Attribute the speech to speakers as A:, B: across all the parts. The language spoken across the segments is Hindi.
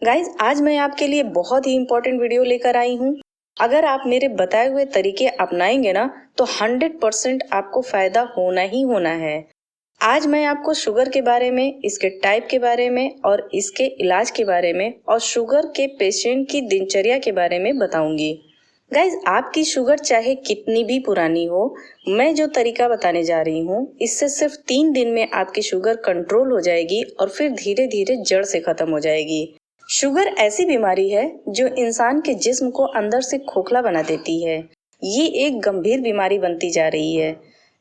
A: गाइज आज मैं आपके लिए बहुत ही इम्पोर्टेंट वीडियो लेकर आई हूँ। अगर आप मेरे बताए हुए तरीके अपनाएंगे ना तो 100% आपको फायदा होना ही होना है। आज मैं आपको शुगर के बारे में, इसके टाइप के बारे में और इसके इलाज के बारे में और शुगर के पेशेंट की दिनचर्या के बारे में बताऊंगी। गाइज आपकी शुगर चाहे कितनी भी पुरानी हो, मैं जो तरीका बताने जा रही हूँ इससे सिर्फ 3 दिन में आपकी शुगर कंट्रोल हो जाएगी और फिर धीरे धीरे जड़ से खत्म हो जाएगी। शुगर ऐसी बीमारी है जो इंसान के जिस्म को अंदर से खोखला बना देती है। ये एक गंभीर बीमारी बनती जा रही है।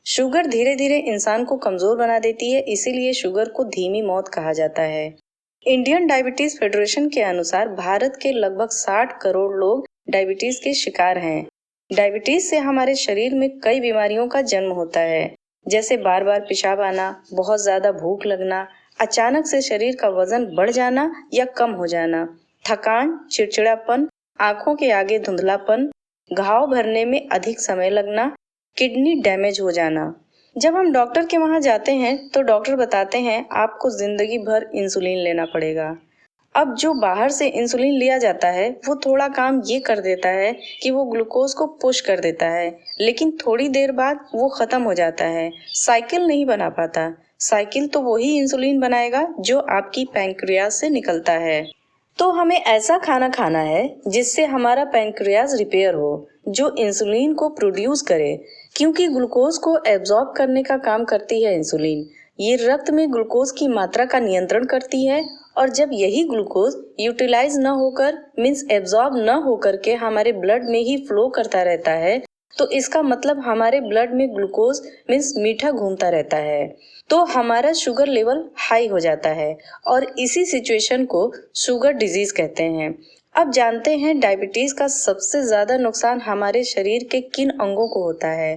A: शुगर धीरे धीरे इंसान को कमजोर बना देती है, इसीलिए शुगर को धीमी मौत कहा जाता है। इंडियन डायबिटीज फेडरेशन के अनुसार भारत के लगभग 60 करोड़ लोग डायबिटीज के शिकार हैं। डायबिटीज से हमारे शरीर में कई बीमारियों का जन्म होता है, जैसे बार बार पेशाब आना, बहुत ज्यादा भूख लगना, अचानक से शरीर का वजन बढ़ जाना या कम हो जाना, थकान, चिड़चिड़ापन, आंखों के आगे धुंधलापन, घाव भरने में अधिक समय लगना, किडनी डैमेज हो जाना। जब हम डॉक्टर के वहां जाते हैं तो डॉक्टर बताते हैं आपको जिंदगी भर इंसुलिन लेना पड़ेगा। अब जो बाहर से इंसुलिन लिया जाता है वो थोड़ा काम ये कर देता है कि वो ग्लूकोज को पुश कर देता है, लेकिन थोड़ी देर बाद वो खत्म हो जाता है, साइकिल नहीं बना पाता। साइकिल तो वही इंसुलिन बनाएगा जो आपकी पैंक्रियाज से निकलता है। तो हमें ऐसा खाना खाना है जिससे हमारा पैंक्रियाज रिपेयर हो, जो इंसुलिन को प्रोड्यूस करे, क्योंकि ग्लूकोज को एब्जॉर्ब करने का काम करती है इंसुलिन। ये रक्त में ग्लूकोज की मात्रा का नियंत्रण करती है और जब यही ग्लूकोज यूटिलाइज न होकर मीन्स एब्जॉर्ब न होकर के हमारे ब्लड में ही फ्लो करता रहता है, तो इसका मतलब हमारे ब्लड में ग्लूकोज मीन्स मीठा घूमता रहता है, तो हमारा शुगर लेवल हाई हो जाता है और इसी सिचुएशन को शुगर डिजीज कहते हैं। अब जानते हैं डायबिटीज का सबसे ज्यादा नुकसान हमारे शरीर के किन अंगों को होता है।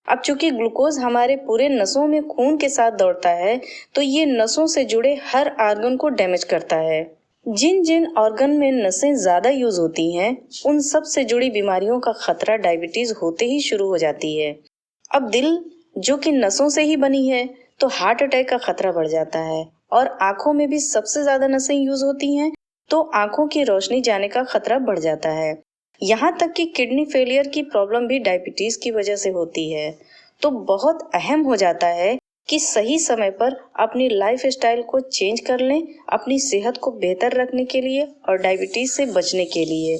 A: अब चूंकि ग्लूकोज हमारे पूरे नसों में खून के साथ दौड़ता है तो ये नसों से जुड़े हर ऑर्गन को डैमेज करता है। जिन जिन ऑर्गन में नसें ज्यादा यूज होती हैं उन सब से जुड़ी बीमारियों का खतरा डायबिटीज होते ही शुरू हो जाती है। अब दिल जो कि नसों से ही बनी है तो हार्ट अटैक का खतरा बढ़ जाता है और आंखों में भी सबसे ज्यादा नसें यूज होती हैं तो आंखों की रोशनी जाने का खतरा बढ़ जाता है। यहाँ तक कि किडनी फेलियर की प्रॉब्लम भी डायबिटीज की वजह से होती है। तो बहुत अहम हो जाता है कि सही समय पर अपनी लाइफ स्टाइल को चेंज कर लें, अपनी सेहत को बेहतर रखने के लिए और डायबिटीज से बचने के लिए।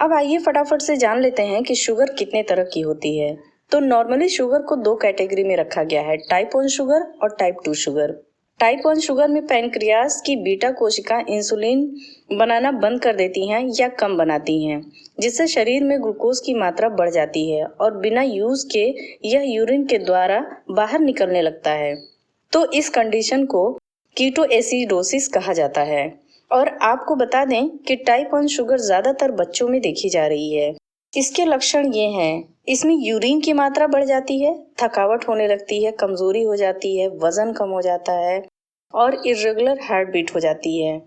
A: अब आइए फटाफट से जान लेते हैं कि शुगर कितने तरह की होती है। तो नॉर्मली शुगर को 2 कैटेगरी में रखा गया है, टाइप 1 शुगर और टाइप 2 शुगर। टाइप 1 शुगर में पैनक्रियाज की बीटा कोशिका इंसुलिन बनाना बंद कर देती हैं या कम बनाती हैं, जिससे शरीर में ग्लूकोज की मात्रा बढ़ जाती है और बिना यूज के यह यूरिन के द्वारा बाहर निकलने लगता है। तो इस कंडीशन को कीटोएसिडोसिस कहा जाता है। और आपको बता दें कि टाइप 1 शुगर ज्यादातर बच्चों में देखी जा रही है। इसके लक्षण ये हैं, इसमें यूरिन की मात्रा बढ़ जाती है, थकावट होने लगती है, कमजोरी हो जाती है, वजन कम हो जाता है और इर्रेगुलर हार्ट बीट हो जाती है।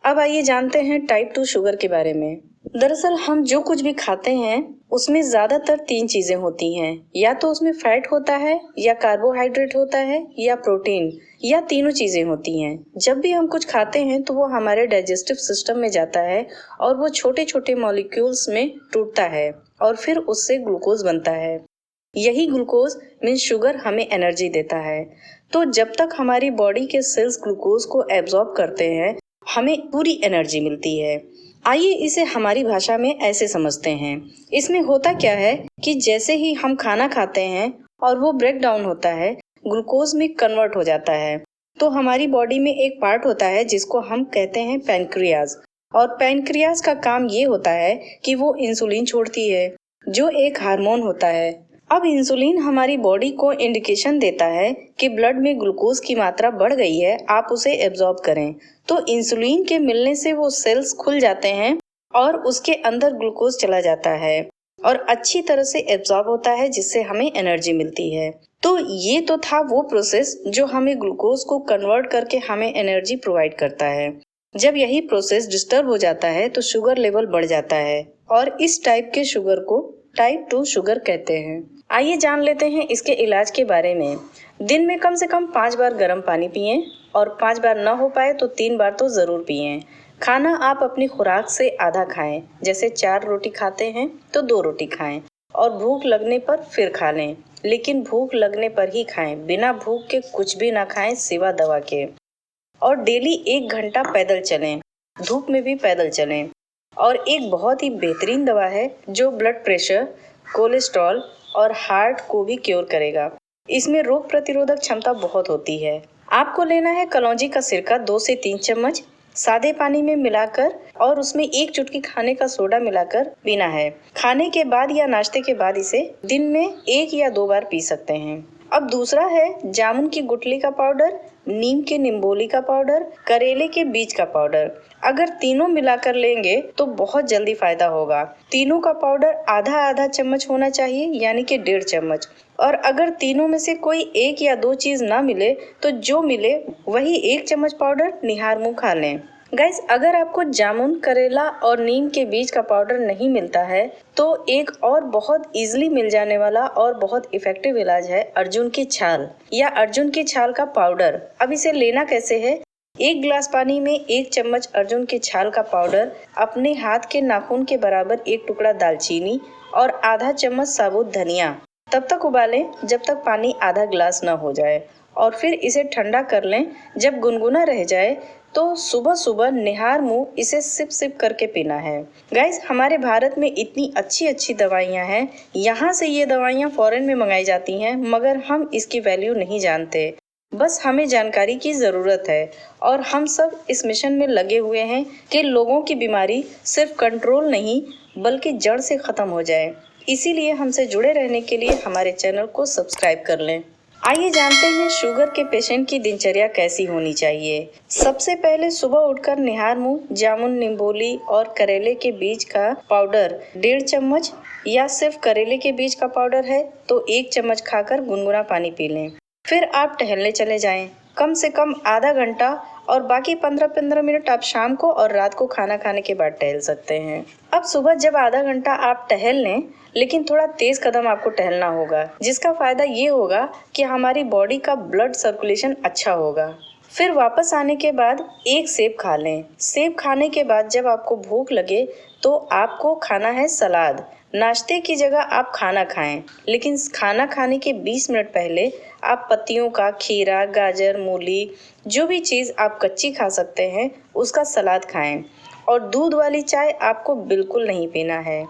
A: अब आइए जानते हैं टाइप 2 शुगर के बारे में। दरअसल हम जो कुछ भी खाते हैं उसमें ज्यादातर 3 चीजें होती हैं, या तो उसमें फैट होता है या कार्बोहाइड्रेट होता है या प्रोटीन, या तीनों चीजें होती हैं। जब भी हम कुछ खाते हैं तो वो हमारे डाइजेस्टिव सिस्टम में जाता है और वो छोटे छोटे मॉलिक्यूल्स में टूटता है और फिर उससे ग्लूकोज बनता है। यही ग्लूकोज मीन्स शुगर हमें एनर्जी देता है। तो जब तक हमारी बॉडी के सेल्स ग्लूकोज को एब्जॉर्ब करते हैं हमें पूरी एनर्जी मिलती है। आइए इसे हमारी भाषा में ऐसे समझते हैं। इसमें होता क्या है कि जैसे ही हम खाना खाते हैं और वो ब्रेक डाउन होता है, ग्लूकोज में कन्वर्ट हो जाता है, तो हमारी बॉडी में एक पार्ट होता है जिसको हम कहते हैं पैनक्रियाज। और पैनक्रियाज का काम ये होता है कि वो इंसुलिन छोड़ती है, जो एक हार्मोन होता है। अब इंसुलिन हमारी बॉडी को इंडिकेशन देता है कि ब्लड में ग्लूकोज की मात्रा बढ़ गई है, आप उसे एब्जॉर्ब करें। तो इंसुलिन के मिलने से वो सेल्स खुल जाते हैं और उसके अंदर ग्लूकोज चला जाता है और अच्छी तरह से एब्जॉर्ब होता है, जिससे हमें एनर्जी मिलती है। तो ये तो था वो प्रोसेस जो हमें ग्लूकोज को कन्वर्ट करके हमें एनर्जी प्रोवाइड करता है। जब यही प्रोसेस डिस्टर्ब हो जाता है तो शुगर लेवल बढ़ जाता है और इस टाइप के शुगर को टाइप 2 शुगर कहते हैं। आइए जान लेते हैं इसके इलाज के बारे में। दिन में कम से कम 5 बार गर्म पानी पिएं और 5 बार न हो पाए तो 3 बार तो जरूर पिएं। खाना आप अपनी खुराक से आधा खाएं, जैसे 4 रोटी खाते हैं तो 2 रोटी खाएं और भूख लगने पर फिर खा लें, लेकिन भूख लगने पर ही खाएं, बिना भूख के कुछ भी ना खाएं सिवा दवा के। और डेली 1 घंटा पैदल चलें, धूप में भी पैदल चलें। और एक बहुत ही बेहतरीन दवा है जो ब्लड प्रेशर, कोलेस्ट्रॉल और हार्ट को भी क्योर करेगा। इसमें रोग प्रतिरोधक क्षमता बहुत होती है। आपको लेना है कलौंजी का सिरका 2 से 3 चम्मच सादे पानी में मिलाकर और उसमें 1 चुटकी खाने का सोडा मिलाकर पीना है। खाने के बाद या नाश्ते के बाद इसे दिन में 1 या 2 बार पी सकते हैं। अब दूसरा है जामुन की गुठली का पाउडर, नीम के निम्बोली का पाउडर, करेले के बीज का पाउडर। अगर तीनों मिलाकर लेंगे तो बहुत जल्दी फायदा होगा। तीनों का पाउडर आधा आधा चम्मच होना चाहिए, यानी कि 1.5 चम्मच। और अगर तीनों में से कोई 1 या 2 चीज ना मिले तो जो मिले वही 1 चम्मच पाउडर निहार मुंह खा लें। गाइस, अगर आपको जामुन, करेला और नीम के बीज का पाउडर नहीं मिलता है तो एक और बहुत इजीली मिल जाने वाला और बहुत इफेक्टिव इलाज है अर्जुन की छाल या अर्जुन की छाल का पाउडर। अब इसे लेना कैसे है? 1 गिलास पानी में 1 चम्मच अर्जुन की छाल का पाउडर, अपने हाथ के नाखून के बराबर 1 टुकड़ा दालचीनी और आधा चम्मच साबुत धनिया तब तक उबालें जब तक पानी आधा गिलास न हो जाए और फिर इसे ठंडा कर लें। जब गुनगुना रह जाए तो सुबह सुबह निहार मुंह इसे सिप सिप करके पीना है। गाइस, हमारे भारत में इतनी अच्छी अच्छी दवाइयाँ हैं, यहाँ से ये दवाइयाँ फॉरेन में मंगाई जाती हैं, मगर हम इसकी वैल्यू नहीं जानते। बस हमें जानकारी की ज़रूरत है और हम सब इस मिशन में लगे हुए हैं कि लोगों की बीमारी सिर्फ कंट्रोल नहीं बल्कि जड़ से ख़त्म हो जाए। इसीलिए हमसे जुड़े रहने के लिए हमारे चैनल को सब्सक्राइब कर लें। आइए जानते हैं शुगर के पेशेंट की दिनचर्या कैसी होनी चाहिए। सबसे पहले सुबह उठकर निहार मुंह जामुन, निम्बोली और करेले के बीज का पाउडर 1.5 चम्मच या सिर्फ करेले के बीज का पाउडर है तो 1 चम्मच खाकर गुनगुना पानी पी लें। फिर आप टहलने चले जाएं, कम से कम आधा घंटा, और बाकी 15-15 मिनट आप शाम को और रात को खाना खाने के बाद टहल सकते हैं। अब सुबह जब आधा घंटा आप टहल लें, लेकिन थोड़ा तेज कदम आपको टहलना होगा, जिसका फायदा ये होगा कि हमारी बॉडी का ब्लड सर्कुलेशन अच्छा होगा। फिर वापस आने के बाद 1 सेब खा लें। सेब खाने के बाद जब आपको भूख लगे तो आपको खाना है सलाद। नाश्ते की जगह आप खाना खाएं, लेकिन खाना खाने के 20 मिनट पहले आप पत्तियों का खीरा, गाजर, मूली, जो भी चीज़ आप कच्ची खा सकते हैं उसका सलाद खाएं। और दूध वाली चाय आपको बिल्कुल नहीं पीना है।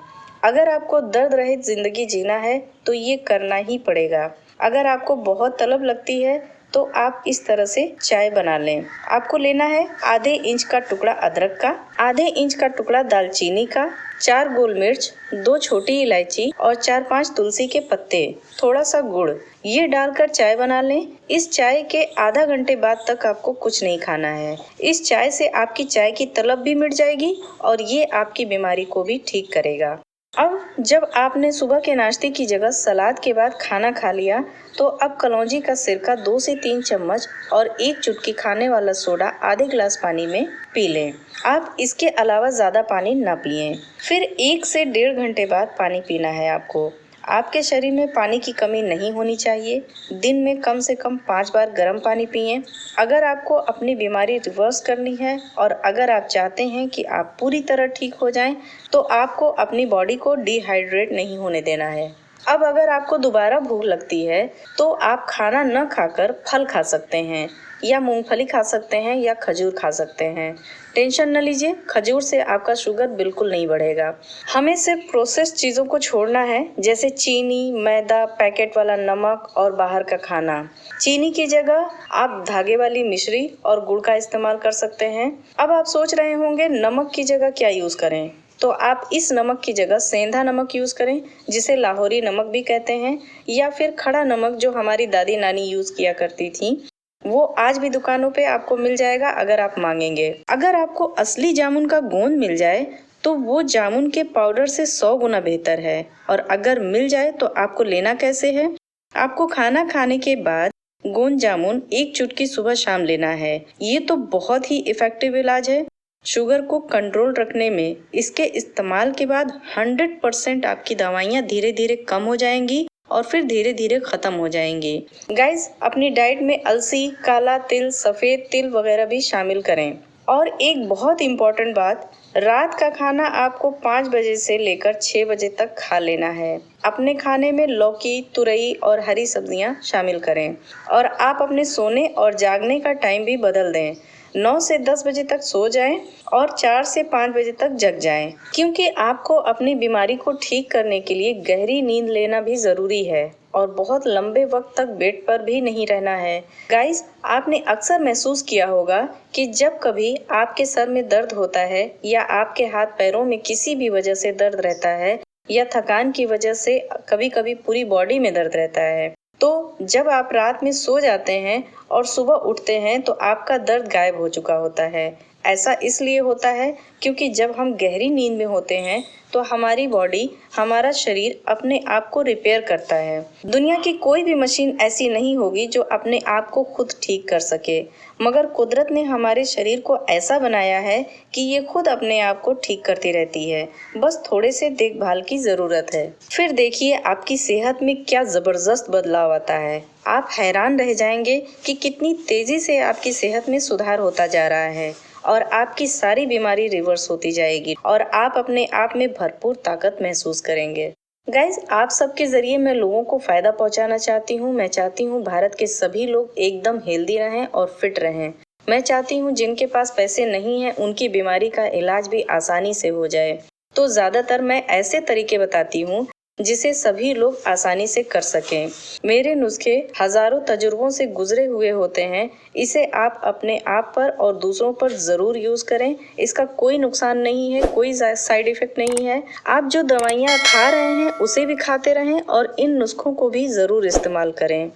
A: अगर आपको दर्द रहित जिंदगी जीना है तो ये करना ही पड़ेगा। अगर आपको बहुत तलब लगती है तो आप इस तरह से चाय बना लें। आपको लेना है आधे इंच का टुकड़ा अदरक का, आधे इंच का टुकड़ा दालचीनी का, 4 गोल मिर्च, 2 छोटी इलायची और 4-5 तुलसी के पत्ते, थोड़ा सा गुड़, ये डालकर चाय बना लें। इस चाय के आधा घंटे बाद तक आपको कुछ नहीं खाना है। इस चाय से आपकी चाय की तलब भी मिट जाएगी और ये आपकी बीमारी को भी ठीक करेगा। अब जब आपने सुबह के नाश्ते की जगह सलाद के बाद खाना खा लिया तो अब कलौंजी का सिरका 2 से 3 चम्मच और 1 चुटकी खाने वाला सोडा आधे गिलास पानी में पी लें। आप इसके अलावा ज़्यादा पानी ना पिएं। फिर 1 से 1.5 घंटे बाद पानी पीना है आपको। आपके शरीर में पानी की कमी नहीं होनी चाहिए। दिन में कम से कम 5 बार गर्म पानी पिएं। अगर आपको अपनी बीमारी रिवर्स करनी है और अगर आप चाहते हैं कि आप पूरी तरह ठीक हो जाएं, तो आपको अपनी बॉडी को डिहाइड्रेट नहीं होने देना है। अब अगर आपको दोबारा भूख लगती है तो आप खाना न खाकर फल खा सकते हैं या मूंगफली खा सकते हैं या खजूर खा सकते हैं। टेंशन न लीजिए, खजूर से आपका शुगर बिल्कुल नहीं बढ़ेगा। हमें सिर्फ प्रोसेस्ड चीज़ों को छोड़ना है, जैसे चीनी, मैदा, पैकेट वाला नमक और बाहर का खाना। चीनी की जगह आप धागे वाली मिश्री और गुड़ का इस्तेमाल कर सकते हैं। अब आप सोच रहे होंगे नमक की जगह क्या यूज़ करें, तो आप इस नमक की जगह सेंधा नमक यूज़ करें, जिसे लाहौरी नमक भी कहते हैं, या फिर खड़ा नमक जो हमारी दादी नानी यूज़ किया करती थी। वो आज भी दुकानों पे आपको मिल जाएगा अगर आप मांगेंगे। अगर आपको असली जामुन का गोंद मिल जाए तो वो जामुन के पाउडर से 100 गुना बेहतर है। और अगर मिल जाए तो आपको लेना कैसे है? आपको खाना खाने के बाद गोंद जामुन 1 चुटकी सुबह शाम लेना है। ये तो बहुत ही इफेक्टिव इलाज है शुगर को कंट्रोल रखने में। इसके इस्तेमाल के बाद 100% आपकी दवाइयाँ धीरे धीरे कम हो जाएंगी और फिर धीरे धीरे खत्म हो जाएंगी। गाइस, अपनी डाइट में अलसी, काला तिल, सफ़ेद तिल वगैरह भी शामिल करें। और एक बहुत इम्पॉर्टेंट बात, रात का खाना आपको 5 बजे से लेकर 6 बजे तक खा लेना है। अपने खाने में लौकी, तुरई और हरी सब्जियां शामिल करें और आप अपने सोने और जागने का टाइम भी बदल दें। 9 से 10 बजे तक सो जाएं और 4 से 5 बजे तक जग जाएं, क्योंकि आपको अपनी बीमारी को ठीक करने के लिए गहरी नींद लेना भी ज़रूरी है और बहुत लंबे वक्त तक बेड पर भी नहीं रहना है। गाइस, आपने अक्सर महसूस किया होगा कि जब कभी आपके सर में दर्द होता है या आपके हाथ पैरों में किसी भी वजह से दर्द रहता है या थकान की वजह से कभी कभी पूरी बॉडी में दर्द रहता है, तो जब आप रात में सो जाते हैं और सुबह उठते हैं तो आपका दर्द गायब हो चुका होता है। ऐसा इसलिए होता है क्योंकि जब हम गहरी नींद में होते हैं तो हमारी बॉडी, हमारा शरीर अपने आप को रिपेयर करता है। दुनिया की कोई भी मशीन ऐसी नहीं होगी जो अपने आप को खुद ठीक कर सके, मगर कुदरत ने हमारे शरीर को ऐसा बनाया है कि ये खुद अपने आप को ठीक करती रहती है। बस थोड़े से देखभाल की ज़रूरत है। फिर देखिए आपकी सेहत में क्या ज़बरदस्त बदलाव आता है। आप हैरान रह जाएंगे कि कितनी तेज़ी से आपकी सेहत में सुधार होता जा रहा है और आपकी सारी बीमारी रिवर्स होती जाएगी और आप अपने आप में भरपूर ताकत महसूस करेंगे। गाइज, आप सबके ज़रिए मैं लोगों को फ़ायदा पहुंचाना चाहती हूं। मैं चाहती हूं भारत के सभी लोग एकदम हेल्दी रहें और फिट रहें। मैं चाहती हूं जिनके पास पैसे नहीं हैं उनकी बीमारी का इलाज भी आसानी से हो जाए। तो ज़्यादातर मैं ऐसे तरीके बताती हूँ जिसे सभी लोग आसानी से कर सकें। मेरे नुस्खे हजारों तजुर्बों से गुजरे हुए होते हैं। इसे आप अपने आप पर और दूसरों पर ज़रूर यूज़ करें। इसका कोई नुकसान नहीं है, कोई साइड इफ़ेक्ट नहीं है। आप जो दवाइयाँ खा रहे हैं उसे भी खाते रहें और इन नुस्खों को भी ज़रूर इस्तेमाल करें।